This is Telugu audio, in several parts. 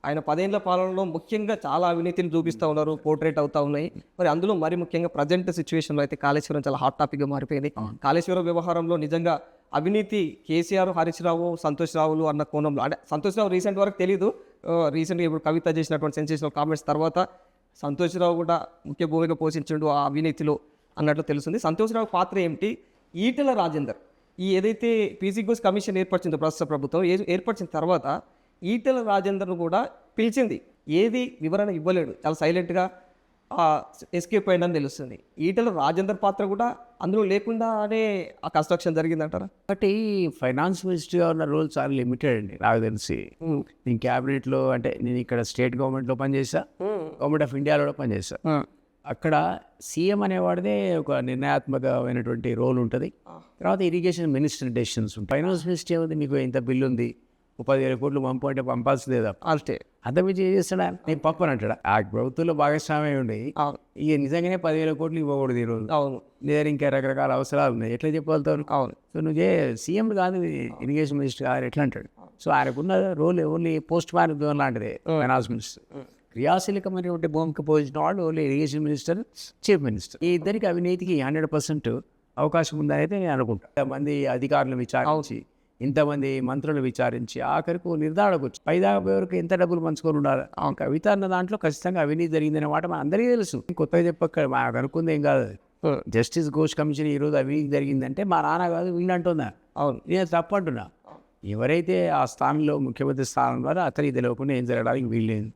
ఆయన 10 ఏళ్ల పాలనలో ముఖ్యంగా చాలా అవినీతిని చూపిస్తూ ఉన్నారు, పోర్ట్రేట్ అవుతా ఉన్నాయి. మరి అందులో మరి ముఖ్యంగా ప్రజెంట్ సిచ్యువేషన్లో అయితే కాళేశ్వరం చాలా హాట్ టాపిక్గా మారిపోయింది. కాళేశ్వరం వ్యవహారంలో నిజంగా అవినీతి కేసీఆర్, హరీష్ రావు, సంతోష్ రావులు అన్న కోణంలో, అంటే సంతోష్ రావు రీసెంట్ వరకు తెలీదు, రీసెంట్గా ఇప్పుడు కవిత చేసినటువంటి సెన్సేషనల్ కామెంట్స్ తర్వాత సంతోష్ రావు కూడా ముఖ్య భూమిక పోషించిండు ఆ అవినీతిలో అన్నట్లు తెలుస్తుంది. సంతోష్ రావు పాత్ర ఏమిటి? ఈటెల రాజేందర్ ఈ ఏదైతే పీసీ ఘోష్ కమిషన్ ఏర్పరిచిందో ప్రస్తుత ప్రభుత్వం ఏర్పరిచిన తర్వాత ఈటెల రాజేందర్ను కూడా పిలిచింది, ఏది వివరణ ఇవ్వలేడు, చాలా సైలెంట్గా ఎస్కేప్ అయిందని తెలుస్తుంది. ఈటెల రాజేందర్ పాత్ర కూడా అందులో లేకుండానే ఆ కన్స్ట్రక్షన్ జరిగిందంటారా? కాబట్టి ఫైనాన్స్ మినిస్టర్గా ఉన్న రోల్ చాలా లిమిటెడ్ అండి నాకు తెలిసి. నేను క్యాబినెట్లో, అంటే నేను ఇక్కడ స్టేట్ గవర్నమెంట్లో పనిచేసా, గవర్నమెంట్ ఆఫ్ ఇండియాలో కూడా పనిచేసా. అక్కడ సీఎం అనేవాడిదే ఒక నిర్ణయాత్మకమైనటువంటి రోల్ ఉంటుంది. తర్వాత ఇరిగేషన్ మినిస్టర్ డెసిషన్స్ ఉంటాయి. ఫైనాన్స్ మినిస్టర్ ఏముంది, మీకు ఇంత బిల్లు ఉంది, 10,000 కోట్లు పంపు అంటే పంపాల్సిందే తప్ప అంతే. అంతమించి ఏం చేస్తాడా, నేను పంపను అంటాడా. ఆ ప్రభుత్వంలో భాగస్వామ్యం ఉండి ఇక నిజంగానే 10,000 కోట్లు ఇవ్వకూడదు ఈరోజు. అవును, లేదా ఇంకా రకరకాల అవసరాలు ఉన్నాయి, ఎట్లా చెప్పగలుగుతాను? అవును. సో నువ్వు సీఎం కాదు, ఇరిగేషన్ మినిస్టర్ కాదు, ఎట్లా అంటాడు? సో ఆయనకున్న రోల్ ఓన్లీ పోస్ట్ మ్యాన్ ఉద్యోగం లాంటిదే ఫైనాన్స్ మినిస్టర్. క్రియాశీలకమైనటువంటి భూమికి పోసిన వాళ్ళు only irrigation minister, chief minister. ఈ ఇద్దరికి అవినీతికి 100% అవకాశం ఉందని అయితే నేను అనుకుంటా. ఇంతమంది అధికారులను విచారించి, ఇంతమంది మంత్రులు విచారించి ఆఖరికి నిర్ధారణకు వచ్చి పైదాకా వరకు ఎంత డబ్బులు పంచుకొని ఉండాలి. కవిత అన్న దాంట్లో ఖచ్చితంగా అవినీతి జరిగిందనే మాట మన అందరికీ తెలుసు, కొత్తగా చెప్పక్క మాకు అనుకుంది ఏం కాదు. జస్టిస్ ఘోష్ కమిషన్ ఈరోజు అవినీతి జరిగిందంటే మా నాన్న కాదు వీళ్ళు అంటుందా? అవును, నేను తప్పు అంటున్నా. ఎవరైతే ఆ స్థానంలో ముఖ్యమంత్రి స్థానం ద్వారా అతనికి తెలియకుండా ఏం జరగడానికి వీల్లేదు.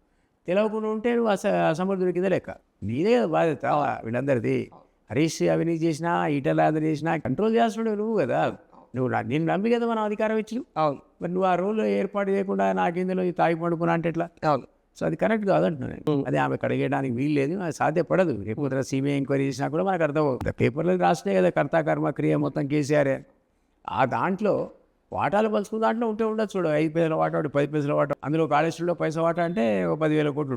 తెలియకుండా ఉంటే నువ్వు అసమర్థుడి కింద లెక్క. నీదే బాధ్యత వీళ్ళందరిది. హరీష్ అవినీతి చేసినా, ఈటెల రాజేందర్ చేసినా కంట్రోల్ చేస్తున్నాడు నువ్వు కదా. నువ్వు నేను నమ్మి కదా మనం అధికారం ఇచ్చి. అవును, మరి నువ్వు ఆ రోల్ ఏర్పాటు చేయకుండా నాకేందులో తాగి పడుకున్నా అంటే ఎట్లా? అవును. సో అది కరెక్ట్ కాదంటున్నాను. అది ఆమె కడిగేయడానికి వీలు లేదు, అది సాధ్యపడదు. రేపు సిబిఐ ఎంక్వైరీ చేసినా కూడా మనకు అర్థమవుతుంది. పేపర్లో రాసినాయి కదా, కర్త కర్మ క్రియ మొత్తం కేసీఆర్. ఆ దాంట్లో వాటాలు పంచుకున్న దాంట్లో ఉంటే ఉండదు చూడు, 5 పైసల వాటా, 10 పైసల వాటా. అందులో కాళేశ్వరంలో పైసా వాటా అంటే 10,000 కోట్లు.